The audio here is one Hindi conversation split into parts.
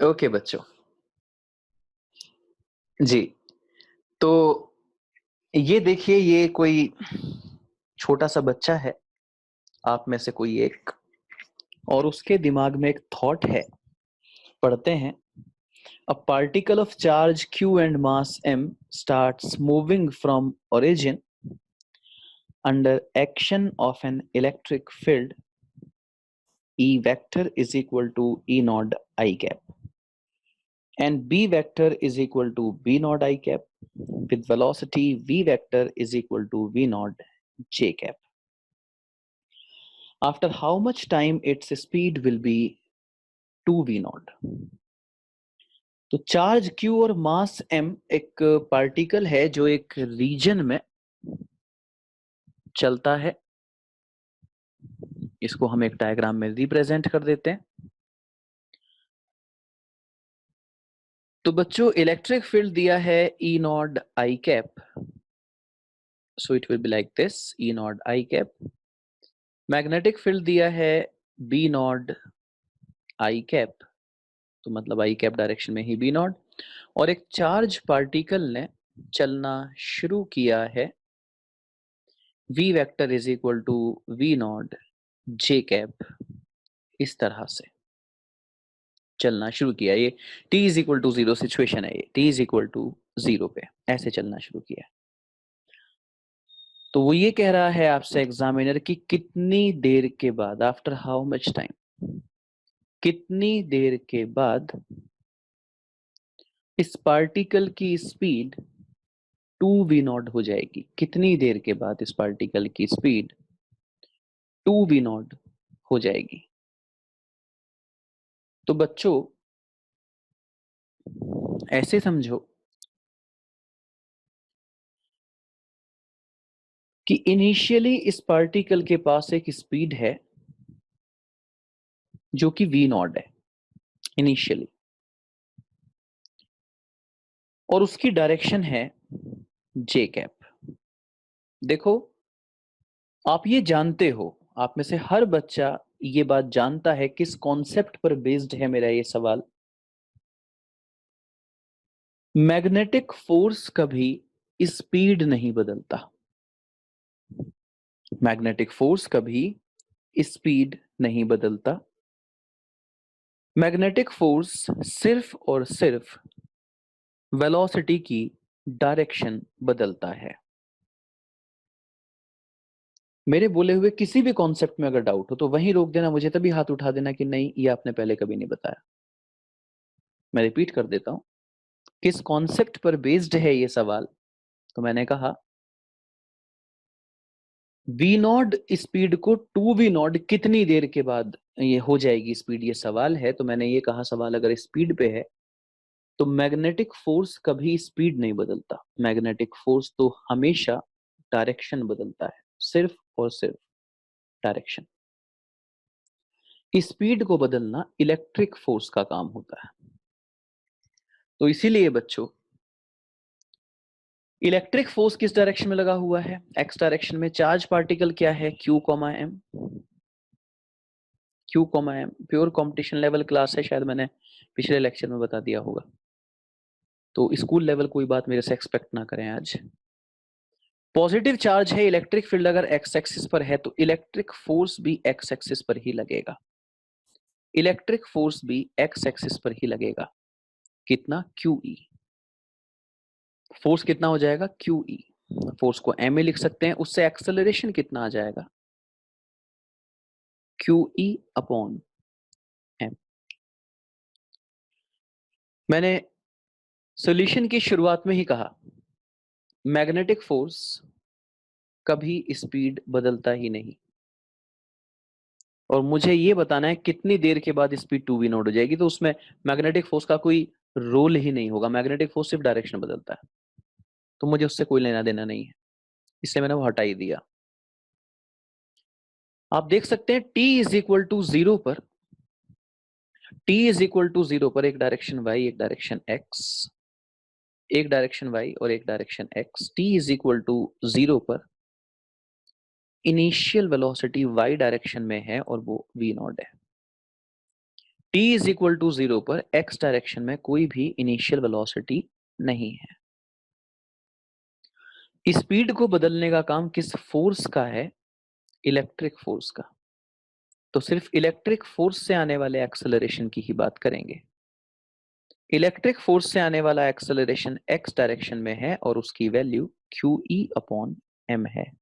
ओके बच्चों। जी, तो ये देखिए, ये कोई छोटा-सा बच्चा है, आप में से कोई एक, और उसके दिमाग में एक थॉट है। पढ़ते हैं, a particle of charge q and mass m starts moving from origin under action of an electric field E vector is equal to E naught I cap, and B vector is equal to B naught I cap with velocity V vector is equal to V naught J cap. After how much time its speed will be 2V naught? तो चार्ज Q और मास M एक पार्टिकल है जो एक रीजन में चलता है। इसको हम एक डायग्राम में रिप्रेजेंट कर देते हैं। तो बच्चों, इलेक्ट्रिक फील्ड दिया है E not I cap, so it will be like this, E not I cap. Magnetic field दिया है B नॉट I कैप, तो मतलब I कैप डायरेक्शन में ही B नॉट, और एक चार्ज पार्टिकल ने चलना शुरू किया है V vector is equal to V naught J cap, इस तरह से चलना शुरू किया। ये t is equal to 0 situation है, ये t इज इक्वल टू 0 पे ऐसे चलना शुरू किया। तो वो ये कह रहा है आपसे एग्जामिनर कि कितनी देर के बाद, आफ्टर हाउ मच टाइम, कितनी देर के बाद इस पार्टिकल की स्पीड 2v नॉट हो जाएगी। कितनी देर के बाद इस पार्टिकल की स्पीड 2v नॉट हो जाएगी। तो बच्चों, ऐसे समझो कि इनिशियली इस पार्टिकल के पास एक स्पीड है जो कि v नॉट है इनिशियली, और उसकी डायरेक्शन है j कैप। देखो, आप ये जानते हो, आप में से हर बच्चा ये बात जानता है किस कॉन्सेप्ट पर बेस्ड है मेरा ये सवाल। मैग्नेटिक फोर्स कभी स्पीड नहीं बदलता। मैग्नेटिक फोर्स कभी स्पीड नहीं बदलता। मैग्नेटिक फोर्स सिर्फ और सिर्फ वेलोसिटी की डायरेक्शन बदलता है। मेरे बोले हुए किसी भी कॉन्सेप्ट में अगर डाउट हो तो वहीं रोक देना, मुझे तभी हाथ उठा देना कि नहीं, ये आपने पहले कभी नहीं बताया। मैं रिपीट कर देता हूं, किस कॉन्सेप्ट पर बेस्ड है ये सवाल। तो मैंने कहा वी नॉट स्पीड को 2v नॉट कितनी देर के बाद ये हो जाएगी स्पीड, ये सवाल है। तो मैंने ये कहा, सवाल अगर स्पीड पे है तो मैग्नेटिक फोर्स कभी स्पीड नहीं बदलता। मैग्नेटिक फोर्स तो हमेशा डायरेक्शन बदलता है, सिर्फ और सिर्फ डायरेक्शन। स्पीड को बदलना इलेक्ट्रिक फोर्स का काम होता है। तो इसीलिए बच्चों, इलेक्ट्रिक फोर्स किस डायरेक्शन में लगा हुआ है? एक्स डायरेक्शन में। चार्ज पार्टिकल क्या है? Q, M। Q, M pure competition level class है, शायद मैंने पिछले लेक्चर में बता दिया होगा। तो स्कूल लेवल कोई बात मेरे से एक्सपेक्ट ना करें आज। पॉजिटिव चार्ज है, इलेक्ट्रिक फील्ड अगर एक्स एक्सिस पर है तो इलेक्ट्रिक फोर्स भी एक्स एक्सिस पर ही लगेगा। इलेक्ट्रिक फोर्स भी एक्स एक्सिस पर ही लगेगा। कितना? QE। फोर्स कितना हो जाएगा? QE। फोर्स को ma लिख सकते हैं, उससे एक्सेलरेशन कितना आ जाएगा? QE upon m। मैंने सॉल्यूशन की शुरुआत में ही कहा, मैग्नेटिक फोर्स कभी स्पीड बदलता ही नहीं, और मुझे ये बताना है कितनी देर के बाद स्पीड 2v नॉट हो जाएगी। तो उसमें मैग्नेटिक फोर्स का कोई रोल ही नहीं होगा। मैग्नेटिक फोर्स सिर्फ डायरेक्शन बदलता है, तो मुझे उससे कोई लेना देना नहीं है, इसलिए मैंने वो हटा ही दिया। आप देख सकते हैं t इज इक्वल टू 0 पर, t इज इक्वल टू 0 पर एक डायरेक्शन y, एक डायरेक्शन x, एक डायरेक्शन y और एक direction x। t is equal to 0 पर इनिशियल वेलोसिटी y डायरेक्शन में है और वो v नॉट है। t इज इक्वल टू 0 पर x डायरेक्शन में कोई भी इनिशियल वेलोसिटी नहीं है। स्पीड को बदलने का काम किस फोर्स का है? इलेक्ट्रिक फोर्स का। तो सिर्फ इलेक्ट्रिक फोर्स से आने वाले एक्सेलरेशन की ही बात करेंगे। इलेक्ट्रिक फोर्स से आने वाला एक्सेलरेशन x डायरेक्शन में है और उसकी वैल्यू QE अपॉन m है।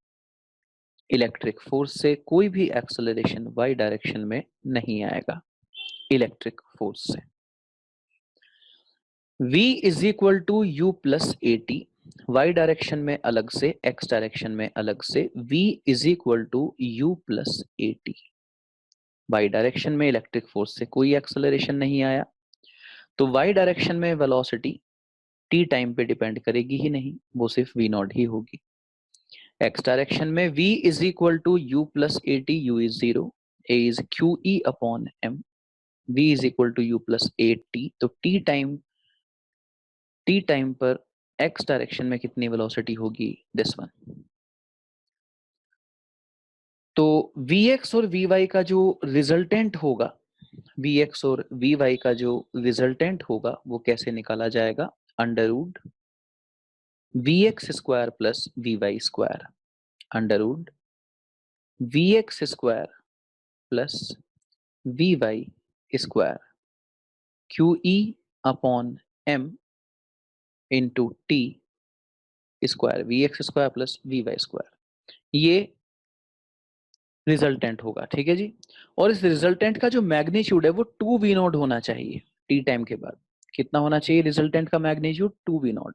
इलेक्ट्रिक फोर्स से कोई भी एक्सेलरेशन y डायरेक्शन में नहीं आएगा इलेक्ट्रिक फोर्स से। v is equal to U plus A T, Y direction में अलग से x डायरेक्शन में अलग से v is equal to U plus A T. Y direction में इलेक्ट्रिक फोर्स से कोई एक्सेलरेशन नहीं आया तो वाई डायरेक्शन में वेलोसिटी t टाइम पे डिपेंड करेगी ही नहीं, वो सिर्फ v नॉट ही होगी। x डायरेक्शन में v is equal to U plus A T, U is zero, a is Q E upon m, v is equal to U plus A T. तो t टाइम पर x डायरेक्शन में कितनी वेलोसिटी होगी? This one. तो vx और vy का जो रिजल्टेंट होगा, vx और vy का जो रिजल्टेंट होगा वो कैसे निकाला जाएगा? Under root vx square plus vy square, under root vx square plus vy square, QE upon m into T square, vx square plus vy square, ये रिजल्टेंट होगा। ठीक है जी। और इस रिजल्टेंट का जो मैग्नीट्यूड है वो 2v नॉट होना चाहिए टी टाइम के बाद। कितना होना चाहिए रिजल्टेंट का मैग्नीट्यूड? 2v not.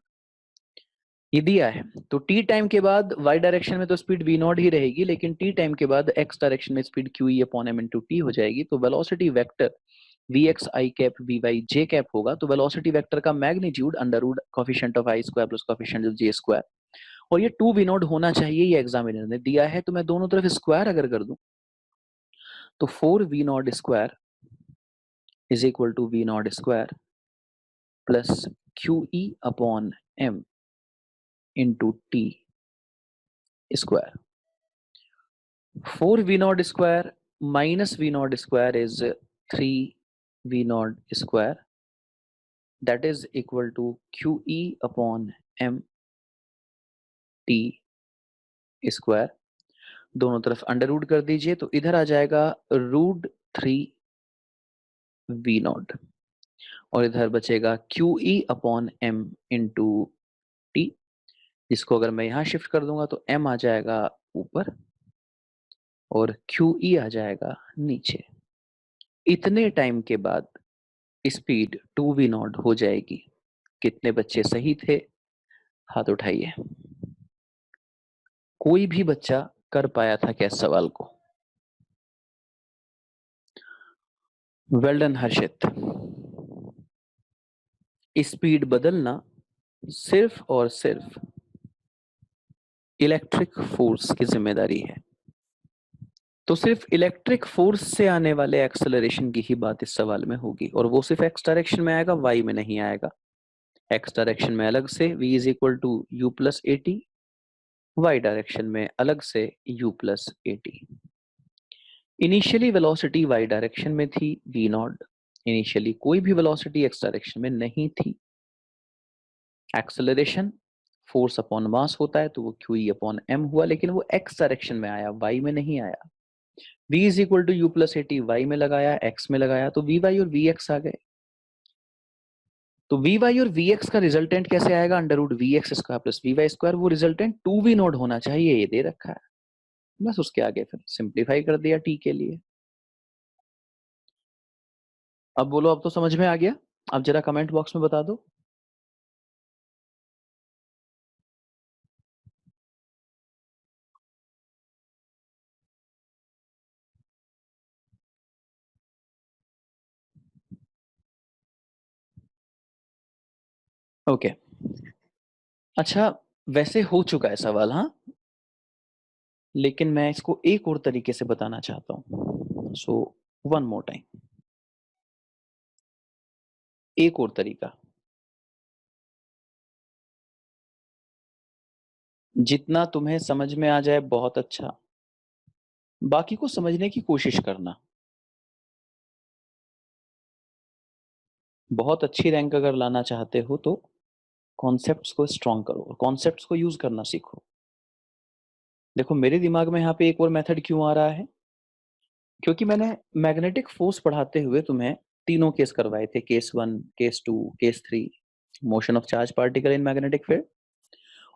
ये दिया है तो टी टाइम के बाद y डायरेक्शन में तो स्पीड v नॉट ही रहेगी, लेकिन टी टाइम के बाद x डायरेक्शन में speed QE upon m into T हो जाएगी। तो velocity vector vx i cap vy j cap होगा। तो वेलोसिटी वेक्टर का magnitude under root coefficient of i square plus coefficient of j square, और ये 2v नॉट होना चाहिए, ये एग्जामिनर ने दिया है। तो मैं दोनों तरफ स्क्वायर अगर कर दूं तो 4v naught square is equal to v naught square plus QE upon m into T square. 4v naught square minus v naught square is 3v naught square, that is equal to QE upon m t square. दोनों तरफ अंडर रूट कर दीजिए तो इधर आ जाएगा रूट 3v नॉट, और इधर बचेगा QE upon m into T, जिसको अगर मैं यहां शिफ्ट कर दूंगा तो m आ जाएगा ऊपर और QE आ जाएगा नीचे। इतने टाइम के बाद स्पीड 2v नॉट हो जाएगी। कितने बच्चे सही थे? हाथ उठाइए। कोई भी बच्चा कर पाया था क्या इस सवाल को? वेल डन हर्षित। स्पीड बदलना सिर्फ और सिर्फ इलेक्ट्रिक फोर्स की जिम्मेदारी है। तो सिर्फ इलेक्ट्रिक फोर्स से आने वाले एक्सेलरेशन की ही बात इस सवाल में होगी, और वो सिर्फ एक्स डायरेक्शन में आएगा, वाई में नहीं आएगा। एक्स डायरेक्शन में अलग से v is equal to U plus A T, Y direction में अलग से u plus A T. Initially velocity y direction में थी v नॉट, इनिशियली कोई भी वेलोसिटी x डायरेक्शन में नहीं थी। एक्सेलरेशन फोर्स अपॉन मास होता है तो वो QE अपॉन m हुआ, लेकिन वो x डायरेक्शन में आया, y में नहीं आया। v is equal to U plus A T, Y में लगाया, x में लगाया, तो vy और vx आ गए। तो vy और vx का रिजल्टेंट कैसे आएगा? Under root vx square plus vy square. वो रिजल्टेंट 2v नॉट होना चाहिए, ये दे रखा है, बस उसके आगे फिर सिंप्लीफाई कर दिया t के लिए। अब बोलो, अब तो समझ में आ गया? अब जरा कमेंट बॉक्स में बता दो। ओके अच्छा, वैसे हो चुका है सवाल, हाँ, लेकिन मैं इसको एक और तरीके से बताना चाहता हूं। सो वन मोर टाइम, एक और तरीका। जितना तुम्हें समझ में आ जाए बहुत अच्छा, बाकी को समझने की कोशिश करना। बहुत अच्छी रैंक अगर लाना चाहते हो तो कॉन्सेप्ट्स को स्ट्रॉन्ग करो और कॉन्सेप्ट्स को यूज करना सीखो। देखो मेरे दिमाग में यहाँ पे एक और मेथड क्यों आ रहा है, क्योंकि मैंने मैग्नेटिक फोर्स पढ़ाते हुए तुम्हें तीनों केस करवाए थे, case 1, case 2, case 3, motion of charge particle in magnetic field.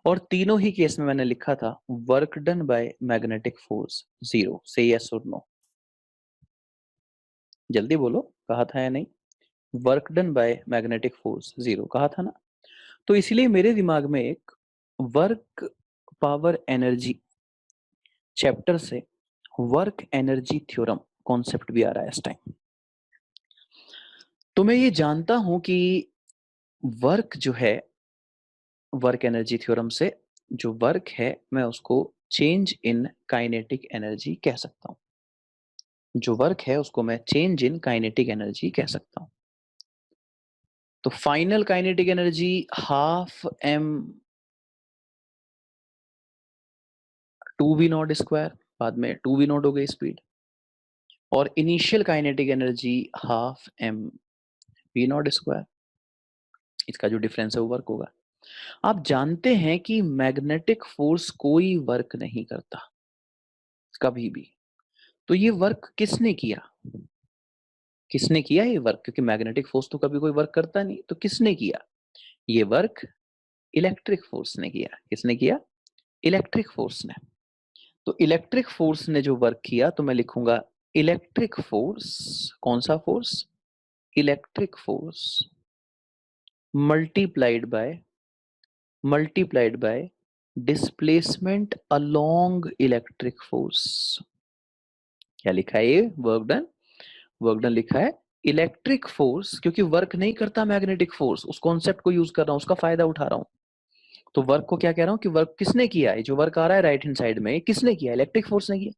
और तीनों ही केस में मैंने लिखा था work done by magnetic force zero. से यस और नो, जल्दी बोलो, कहा था या नहीं? Work done by magnetic force zero कहा था ना। तो इसलिए मेरे दिमाग में एक वर्क पावर एनर्जी चैप्टर से वर्क एनर्जी थ्योरम कॉन्सेप्ट भी आ रहा है इस टाइम। तो मैं ये जानता हूं कि वर्क जो है, वर्क एनर्जी थ्योरम से जो वर्क है मैं उसको चेंज इन काइनेटिक एनर्जी कह सकता हूं। जो वर्क है उसको मैं चेंज इन काइनेटिक एनर्जी कह सकता हूं। तो final kinetic energy half M 2v0 square, बाद में 2v0 हो गई स्पीड, और initial kinetic energy half M v0 square. इसका जो डिफरेंस है वो वर्क होगा। आप जानते हैं कि मैग्नेटिक फोर्स कोई वर्क नहीं करता कभी भी। तो ये वर्क किसने किया? किसने किया ये वर्क? क्योंकि मैग्नेटिक फोर्स तो कभी कोई वर्क करता नहीं, तो किसने किया ये वर्क? इलेक्ट्रिक फोर्स ने किया। किसने किया? इलेक्ट्रिक फोर्स ने। तो इलेक्ट्रिक फोर्स ने जो वर्क किया, तो मैं लिखूंगा इलेक्ट्रिक फोर्स। कौन सा force? Electric force multiplied by displacement along electric force. क्या लिखा है ये? Work done. वर्क डन लिखा है इलेक्ट्रिक फोर्स, क्योंकि वर्क नहीं करता मैग्नेटिक फोर्स, उस कॉन्सेप्ट को यूज कर रहा हूं, उसका फायदा उठा रहा हूं। तो वर्क को क्या कह रहा हूं कि वर्क किसने किया है? जो वर्क आ रहा है राइट हैंड साइड में, किसने किया? इलेक्ट्रिक फोर्स ने किया।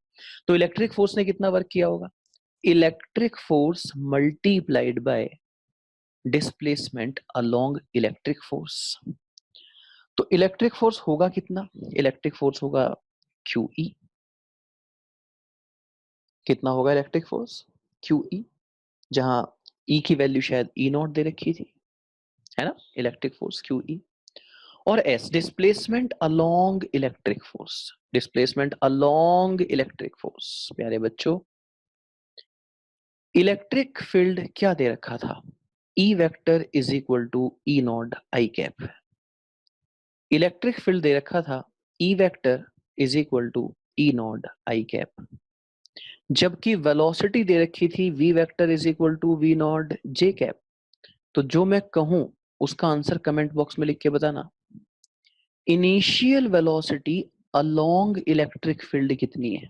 तो इलेक्ट्रिक फोर्स ने कितना वर्क किया होगा? Electric force multiplied by displacement along electric force. तो इलेक्ट्रिक फोर्स होगा कितना? इलेक्ट्रिक फोर्स होगा QE। कितना होगा इलेक्ट्रिक फोर्स? QE, जहां E की वैल्यू शायद E0 दे रखी थी, है ना? Electric force QE। और S displacement along electric force. Displacement along electric force. प्यारे बच्चों, इलेक्ट्रिक फील्ड क्या दे रखा था? E vector is equal to E0 I cap. Electric field दे रखा था E vector is equal to E0 I cap, जबकि वेलोसिटी दे रखी थी V vector is equal to V0 J cap. तो जो मैं कहूं उसका आंसर कमेंट बॉक्स में लिख के बताना। Initial velocity along electric field कितनी है?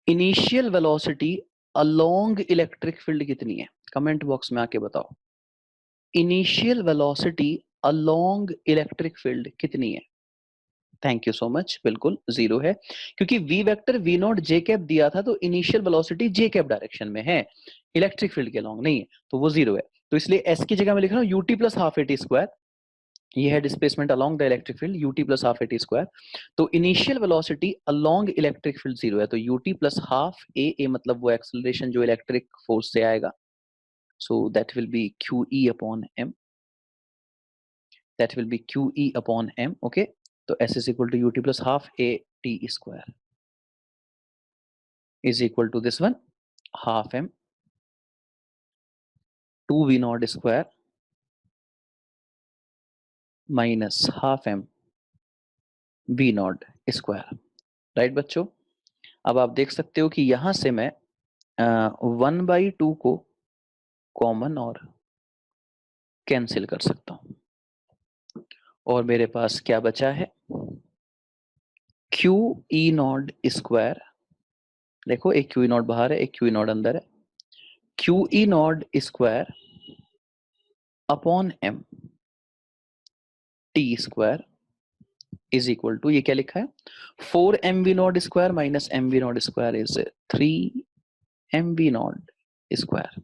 Initial velocity along electric field कितनी है? कमेंट बॉक्स में आके बताओ। Initial velocity along electric field कितनी है? Thank you so much. बिल्कुल जीरो है, क्योंकि V vector V0 J cap दिया था, तो initial velocity J cap direction में है, इलेक्ट्रिक फील्ड के अलोंग नहीं है, तो वो जीरो है। तो इसलिए S की जगह मैं लिख रहा हूँ UT plus half AT square. ये है displacement along the electric field, UT plus half AT square. तो initial velocity along electric field zero है, तो UT प्लस हाफ A मतलब वो एक्सेलरेशन जो इलेक्ट्रिक फोर्स से आएगा। So that will be QE upon M। That will be QE upon M। Okay, तो S is equal to UT plus half AT square is equal to this one, half m 2v0 square minus half m v0 square. Right बच्चों, अब आप देख सकते हो कि यहां से मैं 1/2 को कॉमन और कैंसिल कर सकता हूं, और मेरे पास क्या बचा है? QE0 square. देखो, एक QE0 बाहर है, एक QE0 अंदर है। QE0 square upon m t square is equal to, ये क्या लिखा है? 4mv0 square minus mv0 square is 3mv0 square.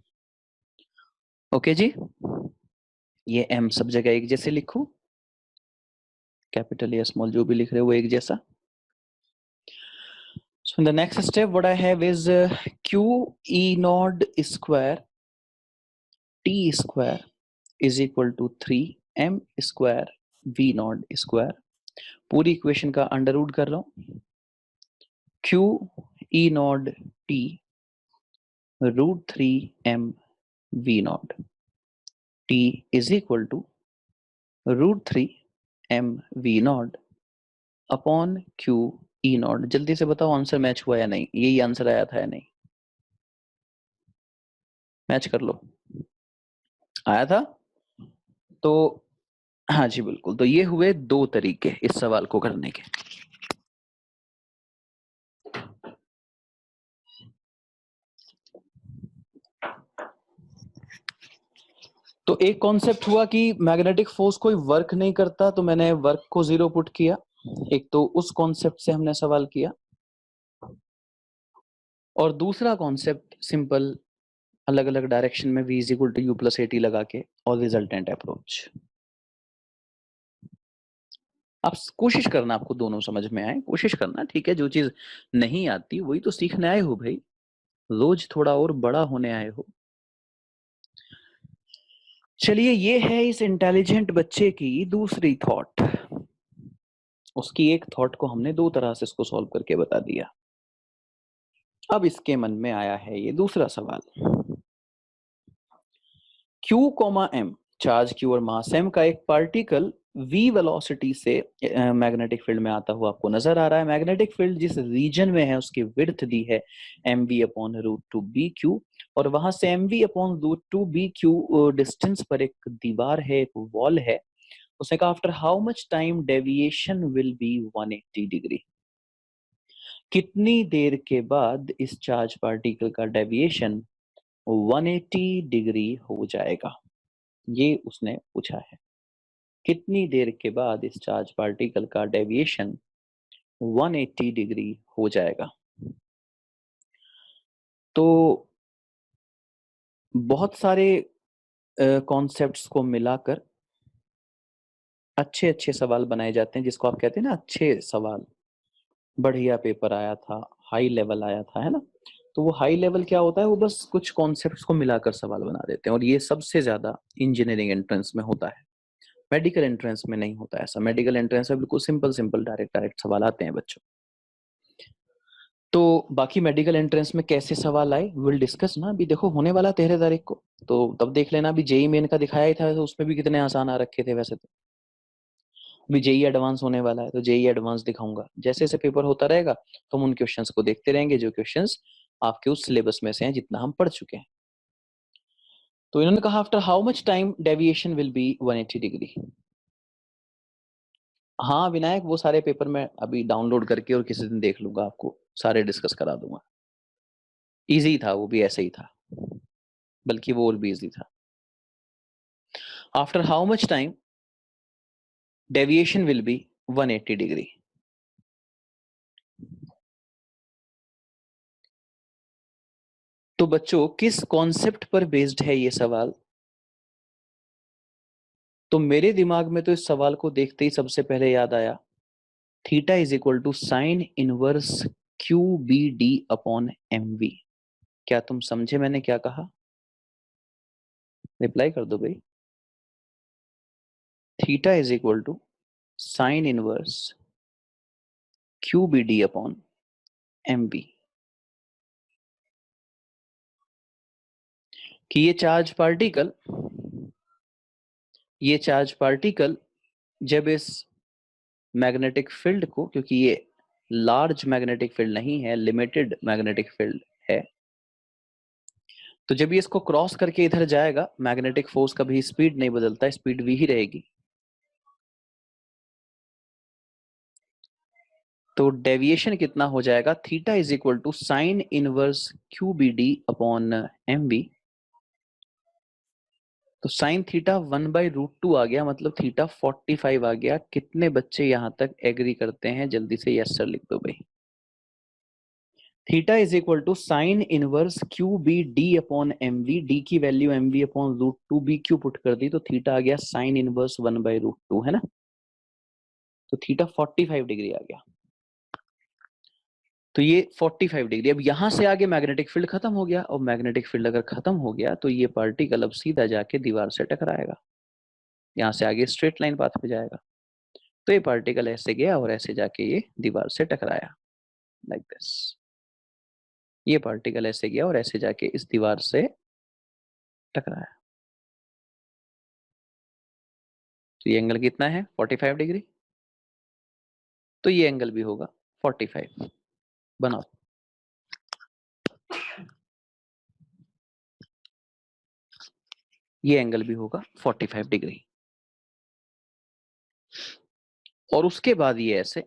Okay जी, ये m सब जगह एक जैसे लिखो, कैपिटल या स्मॉल जो भी लिख रहे हो वो एक जैसा। So in the next step what I have is QE0 square T square is equal to 3m square v naught square. पूरी इक्वेशन का अंडर रूट कर रहा हूं। q e नॉट t √3m v नॉट t is equal to √3m v naught upon q e naught. जल्दी से बताओ आंसर मैच हुआ या नहीं, यही आंसर आया था या नहीं, मैच कर लो। आया था तो हाँ जी बिल्कुल। तो ये हुए दो तरीके इस सवाल को करने के। तो एक कॉन्सेप्ट हुआ कि मैग्नेटिक फोर्स कोई वर्क नहीं करता, तो मैंने वर्क को 0 पुट किया। एक तो उस कॉन्सेप्ट से हमने सवाल किया, और दूसरा कॉन्सेप्ट सिंपल अलग अलग डायरेक्शन में v is equal to U plus A T लगा के और रिजल्टेंट अप्रोच। आप कोशिश करना आपको दोनों समझ में आए, कोशिश करना, ठीक है। जो चीज नहीं आती वही तो सीखने आए हो भाई, रोज थोड़ा और बड़ा होने आए हो। चलिए, ये है इस इंटेलिजेंट बच्चे की दूसरी थॉट। उसकी एक थॉट को हमने दो तरह से इसको सॉल्व करके बता दिया। अब इसके मन में आया है ये दूसरा सवाल। Q, M, चार्ज Q और मास M का एक पार्टिकल v वेलोसिटी से मैग्नेटिक फील्ड में आता हुआ आपको नजर आ रहा है। मैग्नेटिक फील्ड जिस रीजन में है उसकी विड्थ दी है mv अपॉन √2bq, और वहां से mv अपॉन √2bq डिस्टेंस पर एक दीवार है, एक वॉल है। उसने कहा after how much time deviation will be 180 degree. कितनी देर के बाद इस चार्ज पार्टिकल का डेविएशन 180 डिग्री हो जाएगा, ये उसने पूछा है। कितनी देर के बाद इस चार्ज पार्टिकल का डेविएशन 180 डिग्री हो जाएगा। तो बहुत सारे कॉन्सेप्ट्स को मिलाकर अच्छे अच्छे सवाल बनाए जाते हैं, जिसको आप कहते हैं ना अच्छे सवाल। बढ़िया पेपर आया था, हाई लेवल आया था, है ना। तो वो हाई लेवल क्या होता है, वो बस कुछ कॉन्सेप्ट्स को मिलाकर सवाल बना देते हैं, और ये सबसे ज्यादा इंजीनियरिंग एंट्रेंस में होता है। मेडिकल एंट्रेंस में नहीं होता ऐसा। मेडिकल एंट्रेंस में बिल्कुल सिंपल सिंपल डायरेक्ट डायरेक्ट सवाल आते हैं बच्चों। तो बाकी मेडिकल एंट्रेंस में कैसे सवाल आए विल डिस्कस ना। अभी देखो होने वाला 13 तारीख को, तो तब देख लेना। अभी जेई मेन का दिखाया ही था, तो उसमें भी कितने आसान आ रखे थे वैसे तो। अभी जेई एडवांस होने वाला है, तो जेई एडवांस दिखाऊंगा। जैसे जैसे पेपर होता रहेगा तो हम उन क्वेश्चंस को देखते रहेंगे, जो क्वेश्चंस आपके उस सिलेबस में से हैं, जितना हम पढ़ चुके हैं। तो इन्होंने कहा after how much time deviation will be 180 degree. हाँ विनायक, वो सारे पेपर मैं अभी डाउनलोड करके और किसी दिन देख लूंगा, आपको सारे डिस्कस करा दूंगा। इजी था, वो भी ऐसे ही था, बल्कि वो और भी इजी था। After how much time deviation will be 180 degree. तो बच्चों किस कॉन्सेप्ट पर बेस्ड है ये सवाल? तो मेरे दिमाग में तो इस सवाल को देखते ही सबसे पहले याद आया theta is equal to sine inverse Q B D upon M V. क्या तुम समझे मैंने क्या कहा? रिप्लाई कर दो भाई। Theta is equal to sine inverse Q B D upon M V. कि ये चार्ज पार्टिकल जब इस मैग्नेटिक फील्ड को, क्योंकि ये लार्ज मैग्नेटिक फील्ड नहीं है, लिमिटेड मैग्नेटिक फील्ड है, तो जब ये इसको क्रॉस करके इधर जाएगा, मैग्नेटिक फोर्स कभी स्पीड नहीं बदलता, स्पीड v ही रहेगी। तो डेविएशन कितना हो जाएगा? Theta is equal to sine inverse Q B D upon M V. तो साइन थीटा 1/√2 आ गया, मतलब थीटा 45 आ गया। कितने बच्चे यहां तक एग्री करते हैं? जल्दी से यस सर लिख दो भाई। Theta is equal to sine inverse Q B D upon M V. D की value M V upon √2 B Q put कर दी, तो थीटा आ गया साइन इनवर्स 1/√2, है ना। तो थीटा 45 डिग्री आ गया। तो ये 45 डिग्री। अब यहां से आगे मैग्नेटिक फील्ड खत्म हो गया, और मैग्नेटिक फील्ड अगर खत्म हो गया तो ये पार्टिकल अब सीधा जाके दीवार से टकराएगा, यहाँ से आगे स्ट्रेट लाइन पाथ पे जाएगा। तो ये पार्टिकल ऐसे गया और ऐसे जाके ये दीवार से टकराया, लाइक दिस। ये पार्टिकल ऐसे गया और ऐसे जाके इस दीवार से टकराया। तो ये एंगल कितना है? 45 डिग्री। तो ये एंगल भी होगा 45। बनाओ। ये एंगल भी होगा 45 डिग्री। और उसके बाद ये ऐसे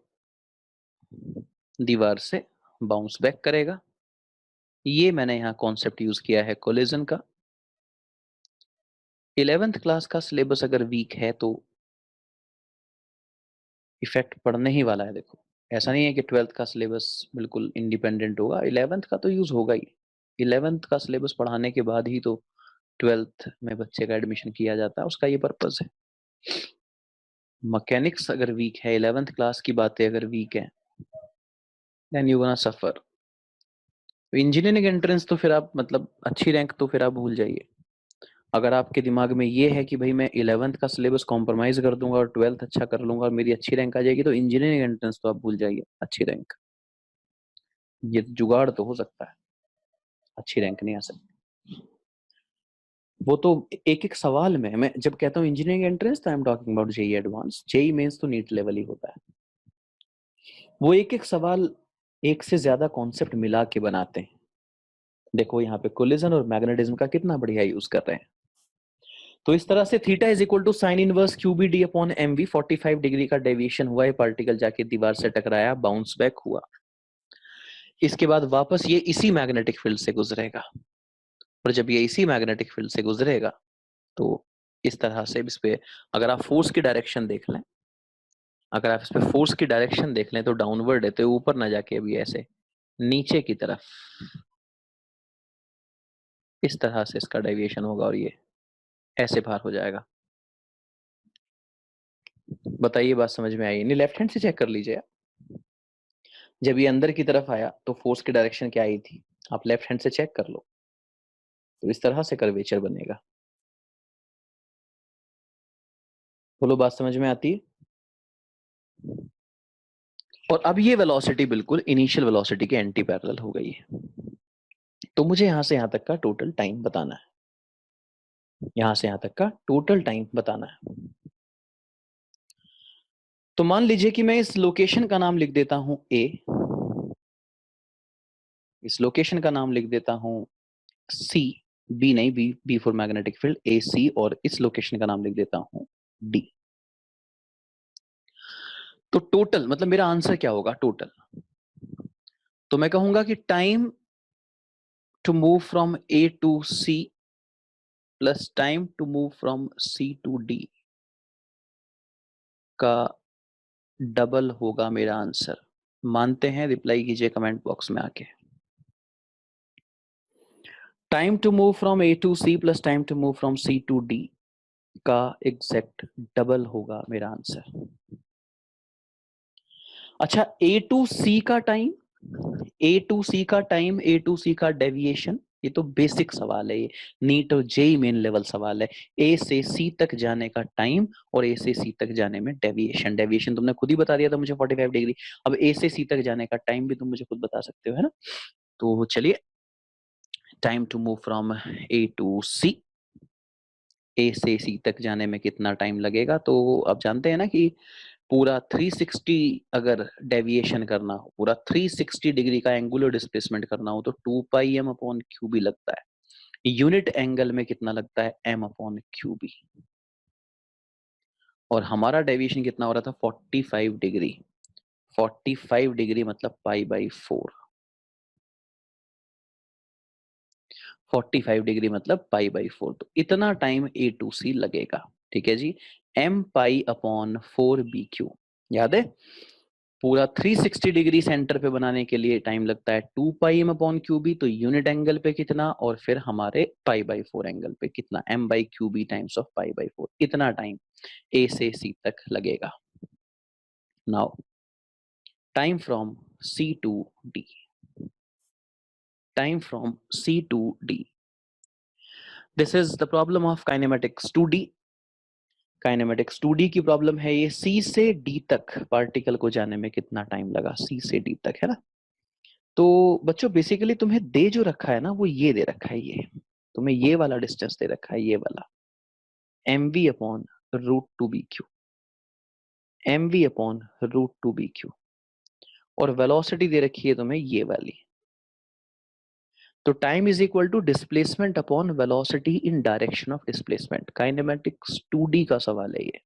दीवार से बाउंस बैक करेगा। ये मैंने यहां कॉन्सेप्ट यूज किया है कोलिजन का। 11th क्लास का सिलेबस अगर वीक है तो इफेक्ट पड़ने ही वाला है। देखो, ऐसा नहीं है कि 12th का सिलेबस बिल्कुल इंडिपेंडेंट होगा, 11th का तो यूज होगा ही। 11th का सिलेबस पढ़ाने के बाद ही तो 12th में बच्चे का एडमिशन किया जाता है, उसका ये पर्पज है। मैकेनिक्स अगर वीक है, 11th क्लास की बातें अगर वीक है, then you gonna suffer. Engineering entrance तो फिर आप मतलब अच्छी रैंक तो फिर आप भूल जाइए। अगर आपके दिमाग में ये है कि भाई मैं 11th का सिलेबस कॉम्प्रोमाइज कर दूंगा और 12th अच्छा कर लूंगा और मेरी अच्छी रैंक आ जाएगी, तो इंजीनियरिंग एंट्रेंस तो आप भूल जाइए। अच्छी रैंक, ये जुगाड़ तो हो सकता है, अच्छी रैंक नहीं आ सकती। वो तो एक एक सवाल में, मैं जब कहता हूँ इंजीनियरिंग एंट्रेंस तो I am talking about JEE advance. JEE mains तो नीट लेवल ही होता है। वो एक एक सवाल एक से ज्यादा कॉन्सेप्ट मिला के बनाते हैं। देखो यहाँ पे कोलिजन और मैग्नेटिज्म का कितना बढ़िया यूज कर रहे हैं। तो इस तरह से theta is equal to sine inverse Q B D upon M V. 45 degree का डेविएशन हुआ है, पार्टिकल जाके दीवार से टकराया, बाउंस बैक हुआ। इसके बाद वापस ये इसी मैग्नेटिक फील्ड से गुजरेगा, और जब ये इसी मैग्नेटिक फील्ड से गुजरेगा तो इस तरह से इस पे अगर आप फोर्स की डायरेक्शन देख लें, अगर आप इस पे फोर्स की डायरेक्शन देख लें तो डाउनवर्ड है, तो ऊपर ना जाके अभी ऐसे नीचे की तरफ इस तरह से इसका डेविएशन होगा और ये ऐसे बाहर हो जाएगा। बताइए बात समझ में आई नहीं? लेफ्ट हैंड से चेक कर लीजिए आप। जब ये अंदर की तरफ आया तो फोर्स की डायरेक्शन क्या आई थी, आप लेफ्ट हैंड से चेक कर लो। तो इस तरह से कर्वेचर बनेगा। बोलो बात समझ में आती है? और अब ये वेलोसिटी बिल्कुल इनिशियल वेलोसिटी के एंटी पैरेलल हो गई है। तो मुझे यहां से यहां तक का टोटल टाइम बताना है, यहां से यहां तक का टोटल टाइम बताना है। तो मान लीजिए कि मैं इस लोकेशन का नाम लिख देता हूं ए, इस लोकेशन का नाम लिख देता हूं सी, बी नहीं, B B for magnetic field, A C, और इस लोकेशन का नाम लिख देता हूं डी। तो टोटल मतलब मेरा आंसर क्या होगा टोटल? तो मैं कहूंगा कि time to move from A to C plus time to move from C to D का डबल होगा मेरा आंसर। मानते हैं? रिप्लाई कीजिए कमेंट बॉक्स में आके। Time to move from A to C plus time to move from C to D का एग्जैक्ट डबल होगा मेरा आंसर। अच्छा, ए टू सी का टाइम, ए टू सी का टाइम, ए टू सी का डेविएशन, ये तो बेसिक सवाल है, ये नीट और जेई मेन लेवल सवाल है। ए से सी तक जाने का टाइम और ए से सी तक जाने में डेविएशन। डेविएशन तुमने खुद ही बता दिया था मुझे 45 डिग्री। अब ए से सी तक जाने का टाइम भी तुम मुझे खुद बता सकते हो, है ना? तो चलिए, time to move from A to C, A से सी तक जाने में कितना टाइम लगेगा? तो अब जानते हैं ना कि पूरा 360 अगर डेविएशन करना हो, पूरा 360 डिग्री का एंगुलर डिस्प्लेसमेंट करना हो तो 2 pi M upon Q B लगता है। यूनिट एंगल में कितना लगता है? M upon Q B. और हमारा डेविएशन कितना हो रहा था? 45 डिग्री। 45 डिग्री मतलब पाई बाई 4। 45 डिग्री मतलब पाई बाई 4। तो इतना टाइम ए टू सी लगेगा। ठीक है जी, M pi upon 4 B Q. याद है? पूरा 360 डिग्री सेंटर पे बनाने के लिए टाइम लगता है 2 pi M upon Q B. तो यूनिट एंगल पे कितना, और फिर हमारे पाई बाई 4 एंगल पे कितना, M by Q B times of pi by 4। इतना टाइम ए से सी तक लगेगा। Now time from C to D. Time from C to D. This is the problem of kinematics 2D. Kinematics 2D की प्रॉब्लम है ये। C से D तक पार्टिकल को जाने में कितना टाइम लगा, C से D तक, है ना। तो बच्चों बेसिकली तुम्हें दे जो रखा है ना, वो ये दे रखा है, ये तुम्हें ये वाला डिस्टेंस दे रखा है, ये वाला mv upon root two B Q, mv upon root two B Q. और वेलोसिटी दे रखी है तुम्हें ये वाली। तो time is equal to displacement upon velocity in direction of displacement. Kinematics 2D का सवाल है ये।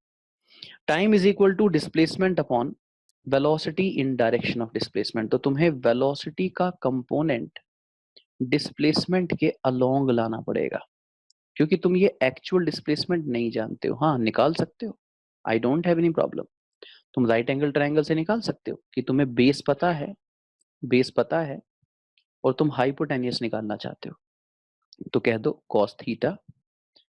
Time is equal to displacement upon velocity in direction of displacement. तो तुम्हें वेलोसिटी का कंपोनेंट डिस्प्लेसमेंट के अलोंग लाना पड़ेगा, क्योंकि तुम ये एक्चुअल डिस्प्लेसमेंट नहीं जानते हो। हाँ, निकाल सकते हो, I don't have any problem. तुम राइट एंगल ट्रायंगल से निकाल सकते हो कि तुम्हें बेस पता है, बेस पता है, और तुम हाइपोटेनियस निकालना चाहते हो, तो कह दो cos theta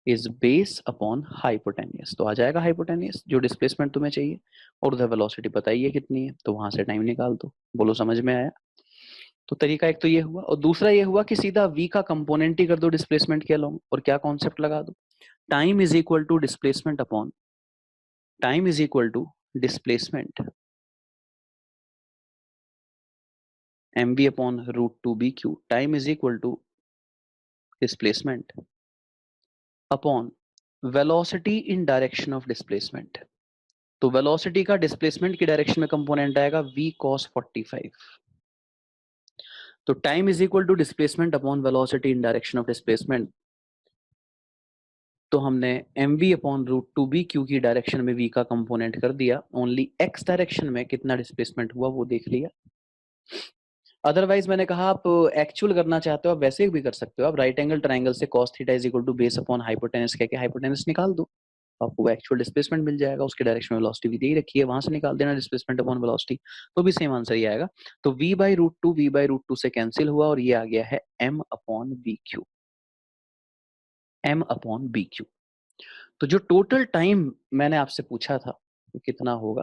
is base upon hypotenuse. तो आ जाएगा हाइपोटेनियस जो डिस्प्लेसमेंट तुम्हें चाहिए, और उधर वेलोसिटी पता ही है कितनी है, तो वहां से टाइम निकाल दो। बोलो समझ में आया। तो तरीका एक तो ये हुआ, और दूसरा ये हुआ कि सीधा v का कंपोनेंट ही कर दो डिस्प्लेसमेंट के अलोंग, और क्या कॉन्सेप्ट लगा दो, time is equal to displacement upon time is equal to displacement mv upon root two B Q. Time is equal to displacement upon velocity in direction of displacement. तो वेलोसिटी का डिस्प्लेसमेंट की डायरेक्शन में कंपोनेंट आएगा v cos 45। तो time is equal to displacement upon velocity in direction of displacement. तो हमने mv upon root two B Q की डायरेक्शन में v का कंपोनेंट कर दिया, ओनली x डायरेक्शन में कितना डिस्प्लेसमेंट हुआ वो देख लिया। अदरवाइज मैंने कहा आप एक्चुअल करना चाहते हो, आप वैसे भी कर सकते हो। आप राइट एंगल ट्रायंगल से cos theta is equal to base upon hypotenuse कह के हाइपोटेनस निकाल दो, आपको एक्चुअल डिस्प्लेसमेंट मिल जाएगा। उसके डायरेक्शन में वेलोसिटी भी दे ही रखी है, वहां से निकाल देना डिस्प्लेसमेंट अपॉन वेलोसिटी, तो भी सेम आंसर ही आएगा। तो v बाई रूट टू से कैंसिल हुआ, और ये आ गया है m upon B Q, m upon B Q. तो जो टोटल टाइम मैंने आपसे पूछा था वो कितना होगा,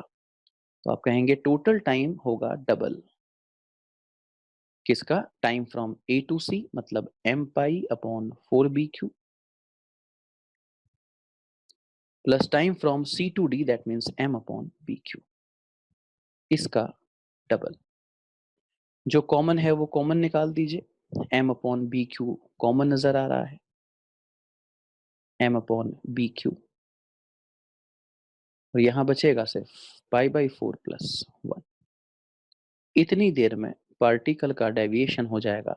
तो आप कहेंगे टोटल टाइम होगा डबल किसका, time from A to C, मतलब m pi upon 4bq, plus time from C to D, that means m upon bq, इसका डबल। जो कॉमन है वो कॉमन निकाल दीजिए, m अपॉन bq कॉमन नजर आ रहा है, m अपॉन bq, और यहां बचेगा सिर्फ पाई बाई 4 प्लस 1। इतनी देर में पार्टिकल का डेविएशन हो जाएगा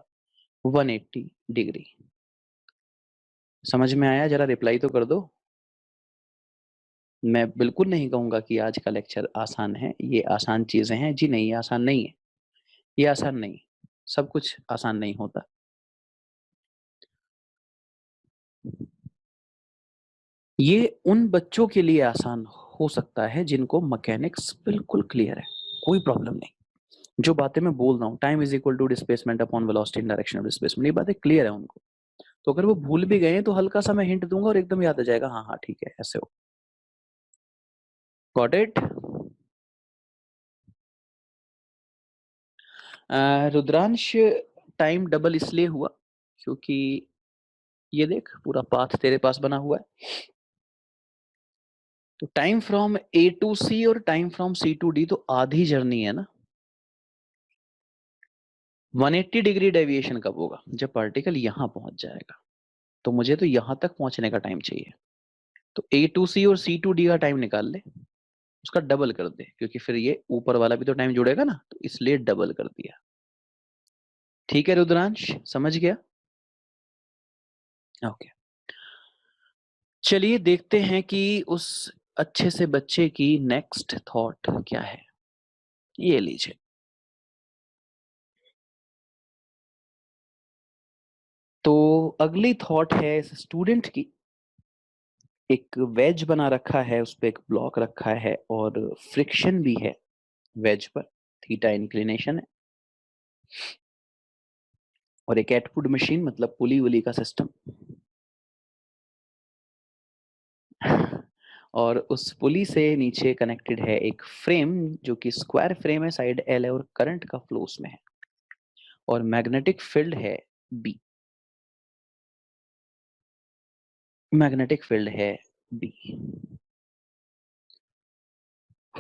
180 डिग्री। समझ में आया? जरा रिप्लाई तो कर दो। मैं बिल्कुल नहीं कहूंगा कि आज का लेक्चर आसान है, ये आसान चीजें हैं जी, नहीं, ये आसान नहीं है, ये आसान नहीं, सब कुछ आसान नहीं होता। ये उन बच्चों के लिए आसान हो सकता है जिनको मैकेनिक्स बिल्कुल क्लियर है, कोई प्रॉब्लम नहीं। जो बातें मैं बोल रहा हूँ, time is equal to displacement upon velocity in direction of displacement, ये बातें क्लियर है उनको। तो अगर वो भूल भी गए तो हल्का सा मैं हिंट दूंगा और एकदम याद आ जाएगा, हाँ हाँ ठीक है, ऐसे हो। Got it? Rudransh, time double इसलिए हुआ क्योंकि ये देख पूरा पाथ तेरे पास बना हुआ है। तो time from A to C और time from C to D तो आधी जर्नी है ना। 180 डिग्री डेविएशन कब होगा? जब पार्टिकल यहां पहुंच जाएगा। तो मुझे तो यहां तक पहुंचने का टाइम चाहिए, तो ए टू सी और सी टू डी का टाइम निकाल ले, उसका डबल कर दे, क्योंकि फिर ये ऊपर वाला भी तो टाइम जुड़ेगा ना, तो इसलिए डबल कर दिया। ठीक है रुद्रांश, समझ गया? ओके, चलिए देखते हैं कि उस अच्छे से बच्चे की नेक्स्ट थॉट क्या है। ये लीजिए। तो अगली थॉट है इस स्टूडेंट की। एक वेज बना रखा है, उस पर एक ब्लॉक रखा है और फ्रिक्शन भी है वेज पर, थीटा इंक्लिनेशन है, और एक एटपुट मशीन मतलब पुली वुली का सिस्टम। और उस पुली से नीचे कनेक्टेड है एक फ्रेम जो कि स्क्वायर फ्रेम है, साइड एल है और करंट का फ्लो उसमें है और मैग्नेटिक फील्ड है बी। मैग्नेटिक फील्ड है B.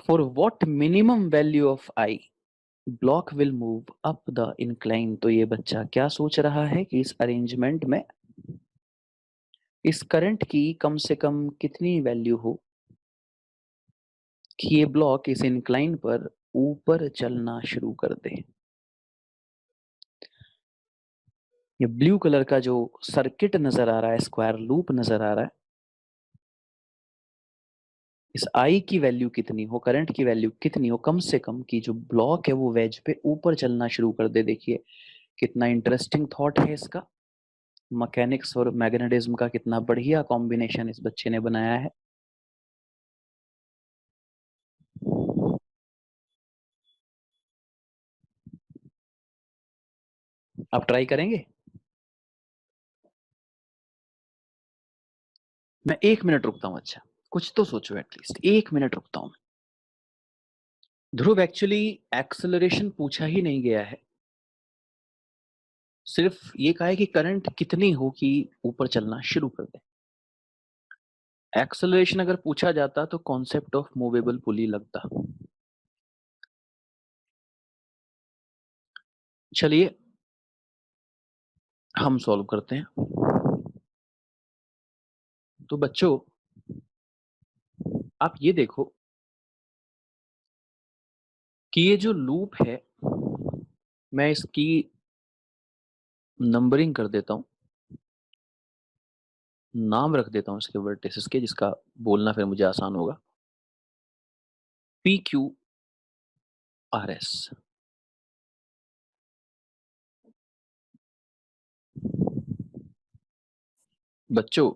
For what minimum value of I block will move up the incline. तो ये बच्चा क्या सोच रहा है कि इस अरेंजमेंट में इस करंट की कम से कम कितनी वैल्यू हो कि ये ब्लॉक इस इंक्लाइन पर ऊपर चलना शुरू कर दे। ये ब्लू कलर का जो सर्किट नजर आ रहा है, स्क्वायर लूप नजर आ रहा है, इस आई की वैल्यू कितनी हो, करंट की वैल्यू कितनी हो कम से कम कि जो ब्लॉक है वो वेज पे ऊपर चलना शुरू कर दे। देखिए कितना इंटरेस्टिंग थॉट है इसका। मैकेनिक्स और मैग्नेटिज्म का कितना बढ़िया कॉम्बिनेशन इस बच्चे ने बनाया है। आप ट्राई करेंगे? मैं 1 मिनट रुकता हूं। अच्छा, कुछ तो सोचो, एटलीस्ट 1 मिनट रुकता हूं। ध्रुव, एक्चुअली एक्सेलरेशन पूछा ही नहीं गया है, सिर्फ ये कहा है कि करंट कितनी हो कि ऊपर चलना शुरू कर दे। एक्सेलरेशन अगर पूछा जाता तो कॉन्सेप्ट ऑफ मूवेबल पुली लगता। चलिए हम सॉल्व करते हैं। तो बच्चों, आप ये देखो कि ये जो लूप है, मैं इसकी नंबरिंग कर देता हूं, नाम रख देता हूं इसके वर्टिसेस के, जिसका बोलना फिर मुझे आसान होगा। P Q R S. बच्चों,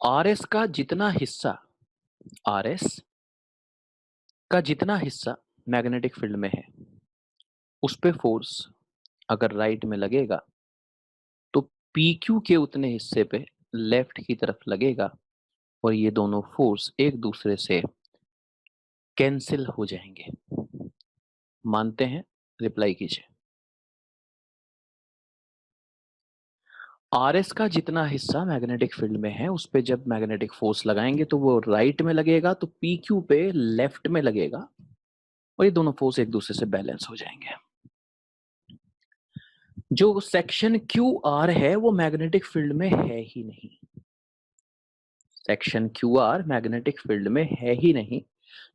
आर एस का जितना हिस्सा, आर एस का जितना हिस्सा मैग्नेटिक फील्ड में है, उस पे फोर्स अगर राइट में लगेगा तो पी क्यू के उतने हिस्से पे लेफ्ट की तरफ लगेगा और ये दोनों फोर्स एक दूसरे से कैंसिल हो जाएंगे। मानते हैं? रिप्लाई कीजिए। आर एस का जितना हिस्सा मैग्नेटिक फील्ड में है उस पे जब मैग्नेटिक फोर्स लगाएंगे तो वो राइट में लगेगा, तो पी क्यू पे लेफ्ट में लगेगा और ये दोनों फोर्स एक दूसरे से बैलेंस हो जाएंगे। जो सेक्शन क्यू आर है वो मैग्नेटिक फील्ड में है ही नहीं। Section Q R magnetic field में है ही नहीं।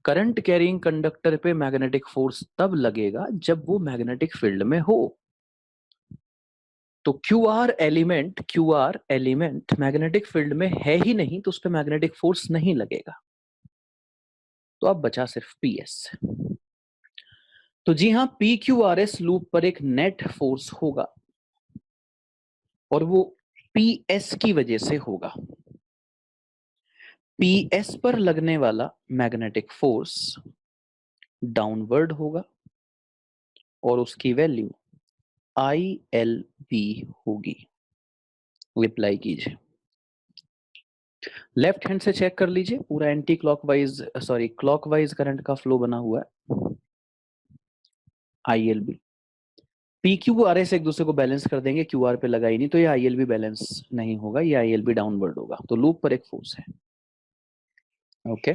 करंट कैरिंग कंडक्टर पे मैग्नेटिक फोर्स तब लगेगा जब वो मैग्नेटिक फील्ड में हो। तो Q R element magnetic field में है ही नहीं, तो उस पर मैग्नेटिक फोर्स नहीं लगेगा। तो अब बचा सिर्फ पी एस। तो जी हाँ, P Q R S loop पर एक नेट फोर्स होगा और वो पी एस की वजह से होगा। पी एस पर लगने वाला मैग्नेटिक फोर्स डाउनवर्ड होगा और उसकी वैल्यू आई एल बी होगी। रिप्लाई कीजिए। लेफ्ट हैंड से चेक कर लीजिए, पूरा anti clockwise, sorry clockwise current का फ्लो बना हुआ है। I L B, P Q R S एक दूसरे को बैलेंस कर देंगे, क्यू आर पे लगा ही नहीं, तो ये आई एल बी बैलेंस नहीं होगा, ये आई एल बी डाउनवर्ड होगा। तो लूप पर एक फोर्स है। ओके,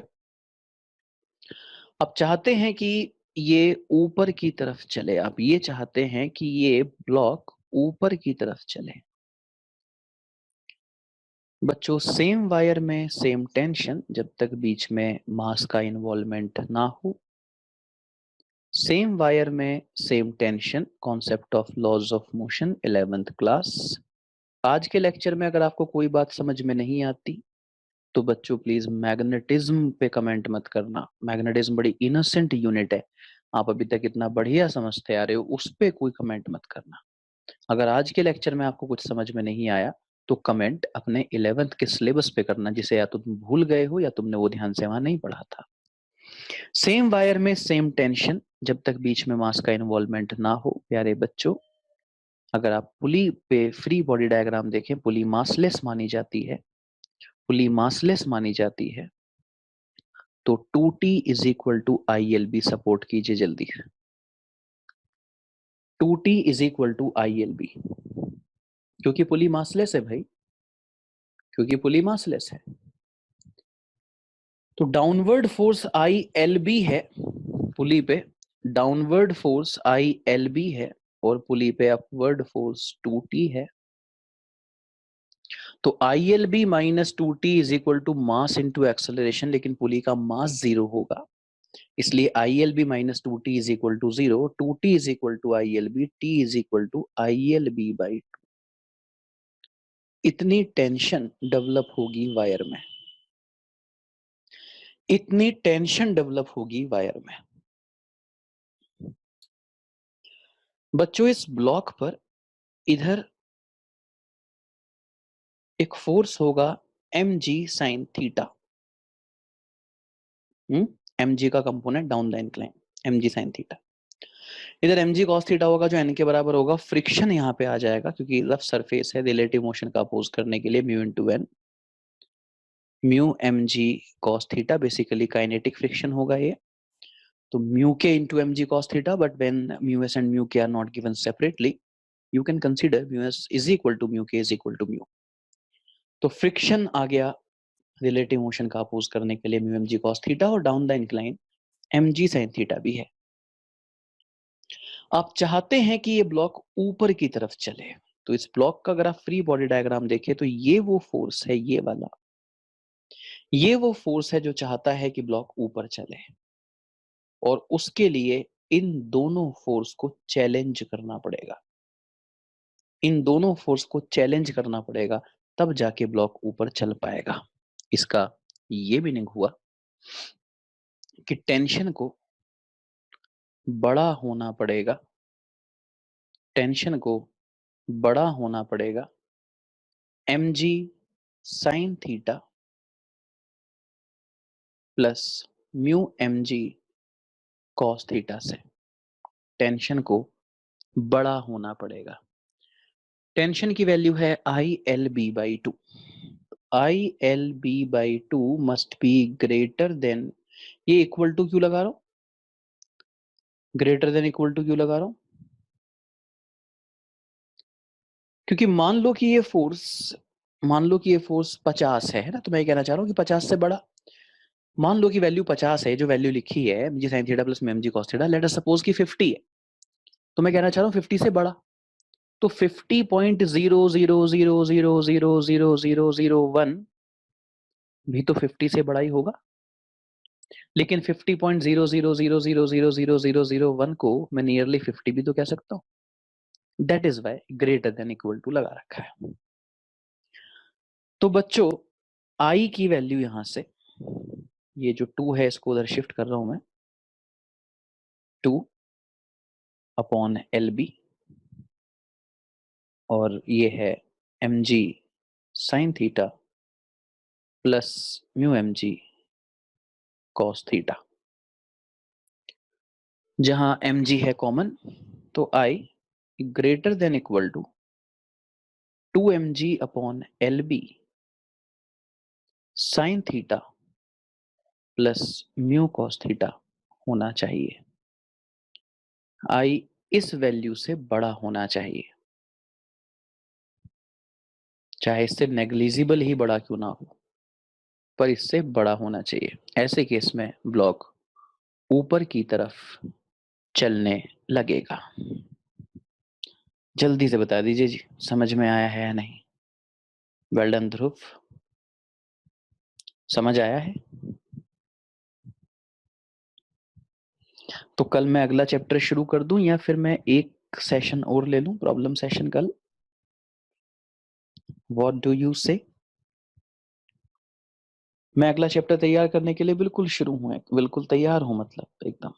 अब चाहते हैं कि ये ऊपर की तरफ चले। आप ये चाहते हैं कि ये ब्लॉक ऊपर की तरफ चले। बच्चों, सेम वायर में सेम टेंशन जब तक बीच में मास का इन्वॉल्वमेंट ना हो। सेम वायर में same tension, concept of laws of motion 11th class. आज के लेक्चर में अगर आपको कोई बात समझ में नहीं आती तो बच्चों प्लीज मैग्नेटिज्म पे कमेंट मत करना। मैग्नेटिज्म बड़ी इनोसेंट यूनिट है, आप अभी तक इतना बढ़िया समझते आ रहे हो, उस पे कोई कमेंट मत करना। अगर आज के लेक्चर में आपको कुछ समझ में नहीं आया तो कमेंट अपने 11th के सिलेबस पे करना, जिसे या तो तुम भूल गए हो या तुमने वो ध्यान से वहां नहीं पढ़ा था। सेम वायर में सेम टेंशन जब तक बीच में मास का इन्वॉल्वमेंट ना हो। प्यारे बच्चों, अगर आप पुली पे फ्री बॉडी डायग्राम देखें, पुली मासलेस मानी जाती है, पुली मासलेस मानी जाती है तो 2T is equal to ILB support कीजिए जल्दी। 2T is equal to ILB, क्योंकि पुली मासलेस है भाई, क्योंकि पुली मासलेस है। तो डाउनवर्ड फोर्स ILB है पुली पे, डाउनवर्ड फोर्स ILB है और पुली पे अपवर्ड फोर्स 2T है। तो ILB minus 2T is equal to mass into acceleration, लेकिन पुली का मास 0 होगा, इसलिए ILB minus 2T is equal to 0, 2T is equal to ILB, T is equal to ILB by 2। इतनी टेंशन डेवलप होगी वायर में, इतनी टेंशन डेवलप होगी वायर में। बच्चों इस ब्लॉक पर इधर एक फोर्स होगा mg साइन थीटा, mg का component down the incline, mg sine theta. इधर mg cos थीटा होगा जो n के बराबर होगा। फ्रिक्शन यहाँ पे आ जाएगा क्योंकि रफ सरफेस है, रिलेटिव मोशन का अपोज करने के लिए mu into N, mu mg cos theta basically kinetic friction होगा ये। तो mu K into mg cos theta, but when mu S and mu K are not given separately, you can consider mu S is equal to mu K is equal to mu. तो फ्रिक्शन आ गया रिलेटिव मोशन का अपोज करने के लिए म्यू mg cos थीटा, और down the incline mg sin theta भी है। आप चाहते हैं कि ये ब्लॉक ऊपर की तरफ चले, तो इस ब्लॉक का अगर आप फ्री बॉडी डायग्राम देखें तो ये वो फोर्स है, ये वाला, ये वो फोर्स है जो चाहता है कि ब्लॉक ऊपर चले, और उसके लिए इन दोनों फोर्स को चैलेंज करना पड़ेगा, इन दोनों फोर्स को चैलेंज करना पड़ेगा, तब जाके ब्लॉक ऊपर चल पाएगा। इसका ये मीनिंग हुआ कि टेंशन को बड़ा होना पड़ेगा, टेंशन को बड़ा होना पड़ेगा mg sine theta plus mu mg cos theta से, टेंशन को बड़ा होना पड़ेगा। टेंशन की वैल्यू है ILB by 2, ILB by 2 must be greater than, ये इक्वल टू क्यों लगा रहा हूं, ग्रेटर देन इक्वल टू क्यों लगा रहा हूं, क्योंकि मान लो कि ये फोर्स, मान लो कि ये फोर्स 50 है ना, तो मैं कहना चाह रहा हूं कि 50 से बड़ा। मान लो कि वैल्यू 50 है, जो वैल्यू लिखी है mg sin theta plus mg cos theta, let us suppose कि 50 है, तो मैं कहना चाह रहा हूं 50 से बड़ा। तो 50.0000000001 भी तो 50 से बड़ा ही होगा, लेकिन 50.0000000001 को मैं नियरली 50 भी तो कह सकता हूं। That is Y greater than equal to लगा रखा है। तो बच्चों आई की वैल्यू यहां से, ये जो 2 है इसको उधर शिफ्ट कर रहा हूं मैं, 2 अपॉन LB, और ये है mg sine theta plus mu mg cos theta. जहां mg है कॉमन, तो I greater than equal to 2mg upon LB sine theta plus mu cos theta होना चाहिए। I इस वैल्यू से बड़ा होना चाहिए, चाहे इससे नेग्लिजिबल ही बड़ा क्यों ना हो, पर इससे बड़ा होना चाहिए। ऐसे केस में ब्लॉक ऊपर की तरफ चलने लगेगा। जल्दी से बता दीजिए जी, समझ में आया है या नहीं? वेल डन ध्रुव, समझ आया है? तो कल मैं अगला चैप्टर शुरू कर दूं या फिर मैं एक सेशन और ले लूं, प्रॉब्लम सेशन कल? व्हाट डू यू से? मैं अगला चैप्टर तैयार करने के लिए बिल्कुल शुरू हूं, बिल्कुल तैयार हूं, मतलब एकदम।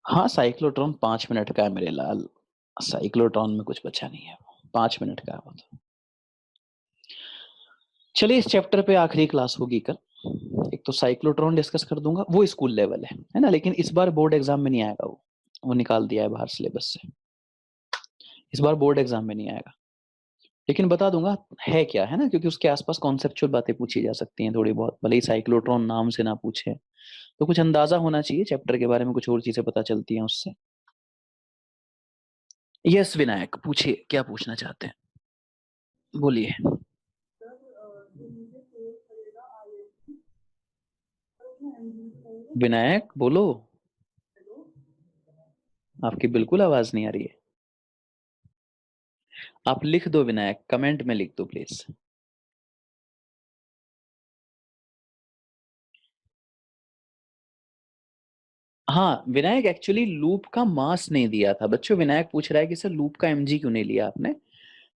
हाँ, साइक्लोट्रॉन 5 मिनट का है मेरे लाल, साइक्लोट्रॉन में कुछ बचा नहीं है, 5 मिनट का है वो तो। चलिए इस चैप्टर पे आखिरी क्लास होगी कल। एक तो साइक्लोट्रॉन डिस्कस कर दूंगा, वो स्कूल लेवल है ना, लेकिन इस बार बोर्ड एग्जाम में नहीं आएगा, वो निकाल दिया है बाहर सिलेबस से, इस बार बोर्ड एग्जाम में नहीं आएगा। लेकिन बता दूंगा है क्या, है ना, क्योंकि उसके आसपास कॉन्सेप्चुअल बातें पूछी जा सकती हैं थोड़ी बहुत, भले ही साइक्लोट्रॉन नाम से ना पूछे, तो कुछ अंदाजा होना चाहिए चैप्टर के बारे में, कुछ और चीजें पता चलती हैं उससे। यस विनायक, पूछिए क्या पूछना चाहते हैं, बोलिए। विनायक बोलो, आपकी बिल्कुल आवाज नहीं आ रही है। आप लिख दो विनायक, कमेंट में लिख दो प्लीज। हाँ विनायक, एक्चुअली लूप का मास नहीं दिया था बच्चों। विनायक पूछ रहा है कि सर लूप का एमजी क्यों नहीं लिया आपने।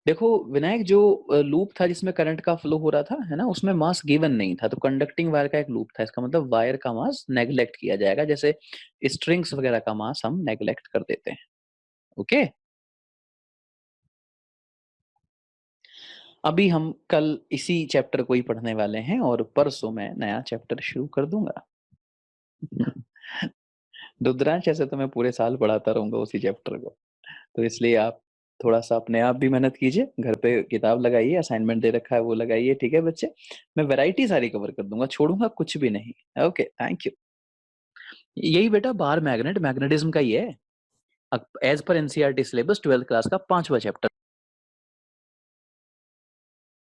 देखो विनायक, जो लूप था जिसमें करंट का फ्लो हो रहा था, है ना, उसमें मास गिवन नहीं था, तो कंडक्टिंग वायर का एक लूप था, इसका मतलब वायर का मास नेग्लेक्ट किया जाएगा, जैसे स्ट्रिंग्स वगैरह का मास हम नेग्लेक्ट कर देते हैं। ओके। अभी हम कल इसी चैप्टर को ही पढ़ने वाले हैं और परसों मैं नया चैप्टर शुरू कर दूंगा। रुद्रांश, ऐसे तो मैं पूरे साल पढ़ाता रहूंगा उसी चैप्टर को, तो इसलिए आप थोड़ा सा अपने आप भी मेहनत कीजिए, घर पे किताब लगाइए, असाइनमेंट दे रखा है वो लगाइए, ठीक है बच्चे। मैं वैरायटी सारी कवर कर दूंगा, छोड़ूंगा कुछ भी नहीं। Okay, thank you. यही बेटा बार मैग्नेट, मैग्नेटिज्म का ही है, as per NCERT syllabus 12th class का 5वां चैप्टर।